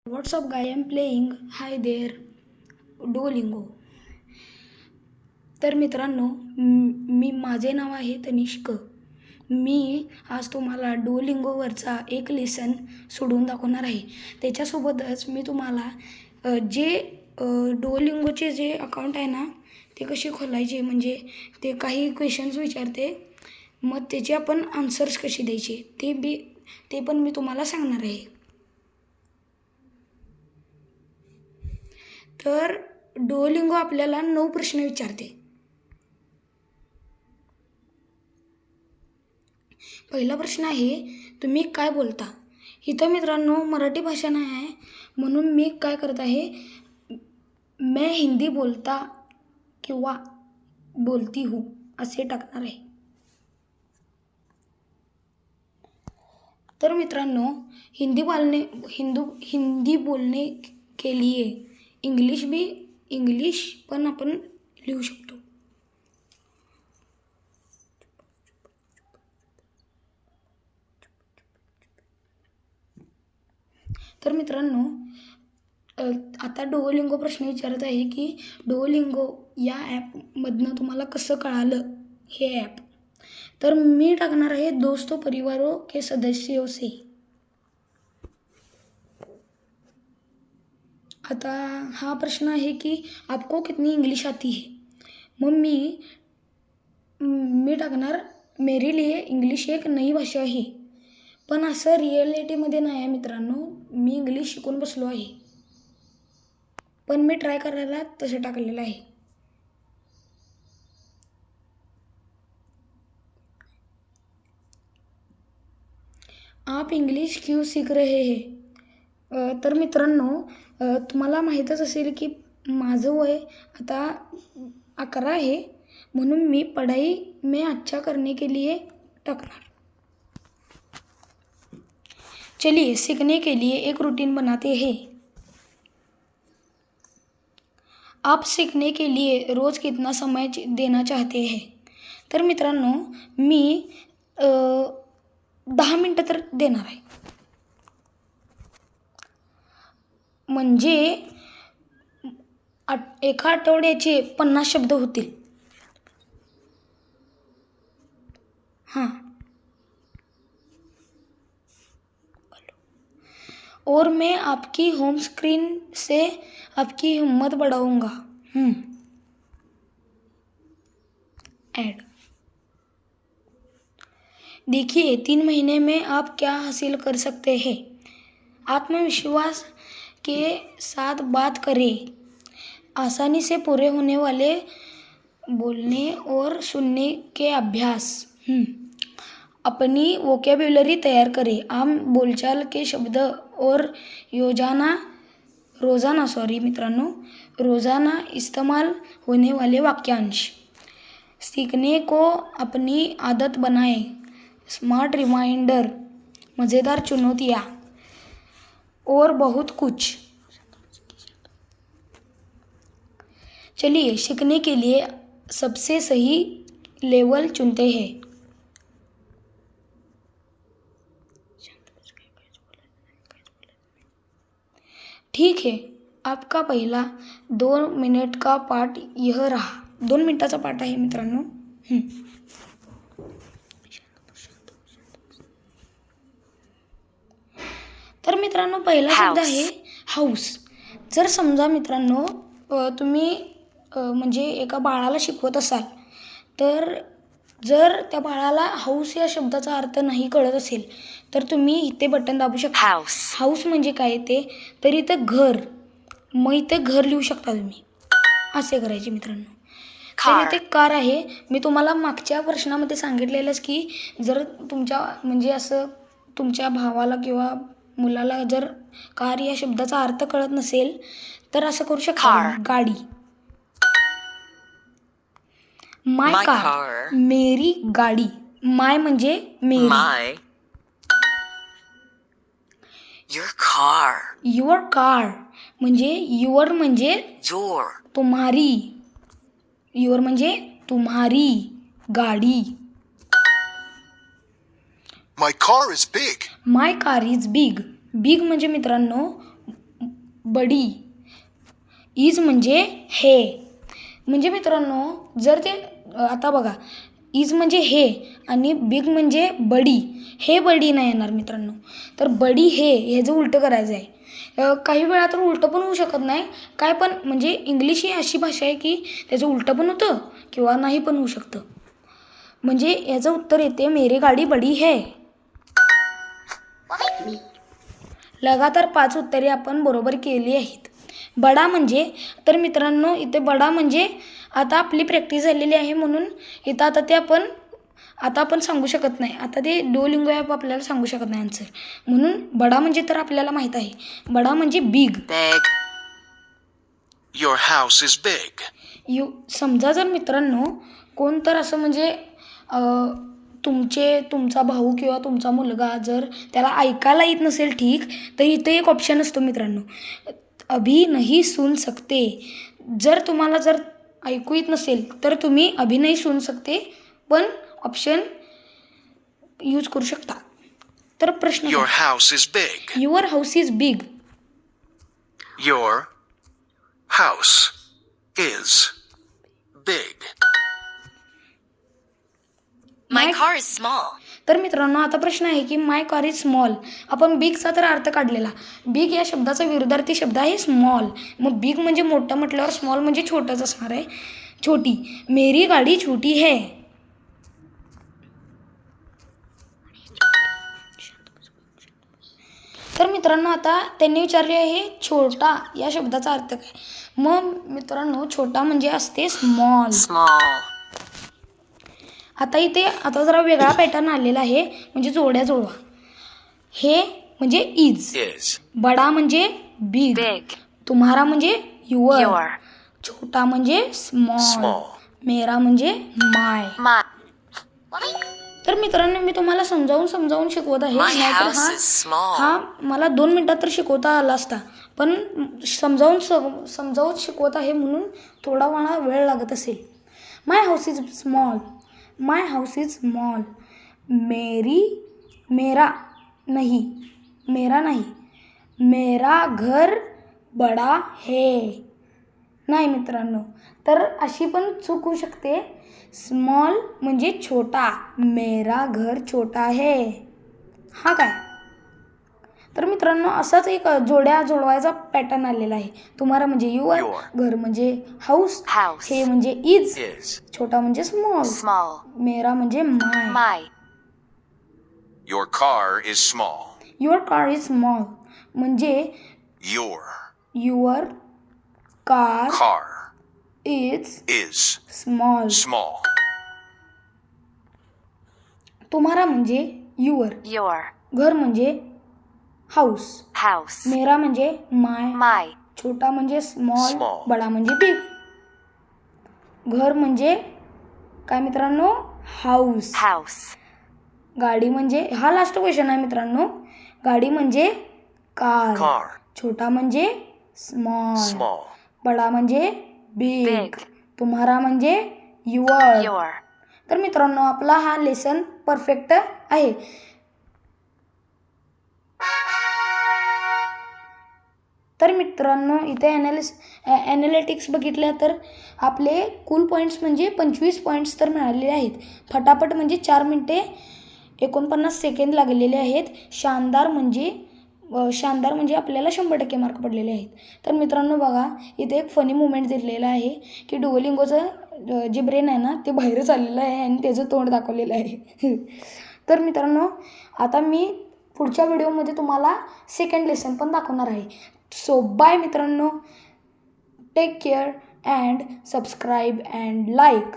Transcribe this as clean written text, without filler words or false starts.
What's up guy, I'm playing Hi there Duolingo. तर मित्रांनो, माझे नाव आहे तनिष्क. मी आज तुम्हाला डुओलिंगोवरचा एक लेसन सोडवून दाखवणार आहे. त्याच्यासोबतच मी तुम्हाला जे डुओलिंगोचे जे अकाउंट आहे ना ते कसे खोलायचे, म्हणजे ते काही क्वेश्चन्स विचारते, मग त्याचे आपण आन्सर्स कसे द्यायचे ते पण मी तुम्हाला सांगणार आहे. तर डुओलिंगो आपल्याला 9 प्रश्न विचारते. पहिला प्रश्न आहे, तुम्ही काय बोलता. इथं मित्रांनो मराठी भाषा नाही आहे, म्हणून मी काय करत आहे, मैं हिंदी बोलता किंवा बोलती हूँ असे टाकणार आहे. तर मित्रांनो, हिंदी बोलने के लिए इंग्लिश पण आपण लिहू शकतो. तर मित्रांनो, आता डुओलिंगो प्रश्न विचारत आहे की डुओलिंगो या ॲपमधनं तुम्हाला कसं कळालं हे ॲप. तर मी टाकणार आहे दोस्तों परिवारों के सदस्यों से. आता हा प्रश्न आहे की आपको कितनी इंग्लिश आती है. मग मी टाकणार मेरे लिए इंग्लिश एक नई भाषा आहे. पण असं रिॲलिटीमध्ये नाही आहे मित्रांनो, मी इंग्लिश शिकून बसलो आहे, पण मी ट्राय करायला तसं टाकलेलं आहे. आप इंग्लिश क्यों सीख रहे हैं. तर मित्रांनो, तुम्हाला माहीतच असेल की माझं वय आता 11 आहे, म्हणून मी पढ़ाई में अच्छा करने के लिए टाकणार. चलिए सीखने के लिए एक रूटीन बनाते हैं. आप सीखने के लिए रोज़ कितना समय देना चाहते हैं. तर मित्रांनो, मी 10 मिनटं तर देणार आहे. म्हणजे एका आठवड्याचे 50 शब्द होतील. हां. और मैं आपकी होम स्क्रीन से आपकी हिम्मत बढ़ाऊंगा. ऐड. देखिए 3 महीने में आप क्या हासिल कर सकते हैं. आत्मविश्वास के साथ बात करें. आसानी से पूरे होने वाले बोलने और सुनने के अभ्यास. अपनी वोकैब्युलरी तैयार करें. आम बोलचाल के शब्द और रोज़ाना इस्तेमाल होने वाले वाक्यांश. सीखने को अपनी आदत बनाएं. स्मार्ट रिमाइंडर, मज़ेदार चुनौतियाँ और बहुत कुछ. चलिए सीखने के लिए सबसे सही लेवल चुनते हैं. ठीक है, आपका पहिला 2 मिनिट का पाठ यह रहा. 2 मिनिटाचा पाठ आहे मित्रांनो. तर मित्रांनो, पहिला शब्द आहे हाऊस. जर समजा मित्रांनो तुम्ही म्हणजे एका बाळाला शिकवत असाल, तर जर त्या बाळाला हाऊस या शब्दाचा अर्थ नाही कळत असेल, तर तुम्ही इथे बटन दाबू शकता. हाऊस म्हणजे काय ते, तर इथं घर, मग इथे घर लिहू शकता तुम्ही. असे करायचे मित्रांनो. तर इथे कार आहे. मी तुम्हाला मागच्या प्रश्नामध्ये सांगितलेलंच की जर तुमच्या म्हणजे असं तुमच्या भावाला किंवा मुलाला जर कार या शब्दाचा अर्थ कळत नसेल, तर असं करू शकता. गाडी. माय कार, मेरी गाडी. माय म्हणजे मेरी. युअर कार म्हणजे युअर म्हणजे तुम्हारी. युअर म्हणजे तुम्हारी गाडी. माय कार इज बिग. बिग म्हणजे मित्रांनो बडी. इज म्हणजे हे. म्हणजे मित्रांनो जर ते आता बघा इज म्हणजे हे आणि बिग म्हणजे बडी. हे बडी नाही येणार मित्रांनो. तर बडी ह्याचं उलटं करायचं आहे. काही वेळा तर उलटं पण होऊ शकत नाही. काय पण म्हणजे इंग्लिश ही अशी भाषा आहे की त्याचं उलटं पण होतं किंवा नाही पण होऊ शकतं. म्हणजे याचं उत्तर येते मेरी गाडी बडी है. लगातार 5 उत्तरे आपण बरोबर केली आहेत. बडा म्हणजे तर मित्रांनो इथे बडा म्हणजे आता आपली प्रॅक्टिस झालेली आहे म्हणून इथं आता आपण सांगू शकत नाही. आता ते डुओलिंगो ॲप आपल्याला सांगू शकत नाही आन्सर. म्हणून बडा म्हणजे तर आपल्याला माहीत आहे. बडा म्हणजे big. Your house is big. समजा जर मित्रांनो कोण तर असं म्हणजे तुमचा भाऊ किंवा तुमचा मुलगा जर त्याला ऐकायला येत नसेल ठीक तर इथे एक ऑप्शन असतो मित्रांनो, अभी नहीं सुन सकते. जर तुम्हाला जर ऐकू येत नसेल तर तुम्ही अभी नहीं सुन सकते पण ऑप्शन यूज करू शकता. तर प्रश्न Your house is big. Your house is big. Your house is big. My car is small. तर मित्रांनो आता प्रश्न आहे की माय कार इज स्मॉल. आपण बिगचा तर अर्थ काढलेला. बिग या शब्दाचा विरुद्धार्थी शब्द आहे स्मॉल. मग बिग म्हणजे मोठं म्हटल्यावर स्मॉल म्हणजे छोटंच असणार आहे, छोटी. मेरी गाडी छोटी है. तर मित्रांनो आता त्यांनी विचारले आहे छोटा या शब्दाचा अर्थ काय. मग मित्रांनो छोटा म्हणजे असते स्मॉल. आता जरा वेगळा पॅटर्न आलेला आहे म्हणजे जोड्या जुळवा. हे म्हणजे इज. बडा म्हणजे बिग. तुम्हारा म्हणजे युअर. छोटा म्हणजे स्मॉल. मेरा म्हणजे माय. तर मित्रांनो मी तुम्हाला समजावून शिकवत आहे. नाहीतर हा मला 2 मिनिटात तर शिकवता आला असता पण समजावून शिकवत आहे म्हणून थोडा मला वेळ लागत असेल. My house is small. My house is small. मेरा नहीं. मेरा घर बडा है. नाही मित्रांनो तर अशी पण चूक होऊ शकते. स्मॉल म्हणजे छोटा. मेरा घर छोटा है. हा काय. तर मित्रांनो असाच एक जोड्या जुळवायचा पॅटर्न आलेला आहे. तुम्हारा म्हणजे युअर. घर म्हणजे हाऊस. हे म्हणजे इज. छोटा म्हणजे स्मॉल. मेरा म्हणजे माय. Your car is small. Your car is small म्हणजे युअर कार इज स्मॉल. तुम्हारा म्हणजे युअर. घर म्हणजे हाऊस. मेरा म्हणजे माय. छोटा म्हणजे स्मॉल. बडा म्हणजे बिग. घर म्हणजे काय मित्रांनो हाऊस. गाडी म्हणजे हा लास्ट क्वेश्चन आहे मित्रांनो. गाडी म्हणजे कार. छोटा म्हणजे स्मॉल. बडा म्हणजे बिग. तुम्हारा म्हणजे युअर. तर मित्रांनो आपला हा लेसन परफेक्ट आहे. तर मित्रांनो इथे ॲनालिटिक्स बघितल्या तर आपले कुल पॉईंट्स म्हणजे 25 पॉईंट्स तर मिळालेले आहेत. फटाफट म्हणजे 4 मिनिटे 49 सेकंद लागलेले आहेत. शानदार म्हणजे आपल्याला 100% मार्क पडलेले आहेत. तर मित्रांनो बघा इथे एक फनी मुमेंट दिलेला आहे की डुओलिंगोचं जे ब्रेन आहे ना ते बाहेरच आलेलं आहे आणि त्याचं तोंड दाखवलेलं आहे. तर मित्रांनो आता मी पुढच्या व्हिडिओमध्ये तुम्हाला सेकंड लेसन पण दाखवणार आहे. सो बाय मित्रांनो. Take care and subscribe and like.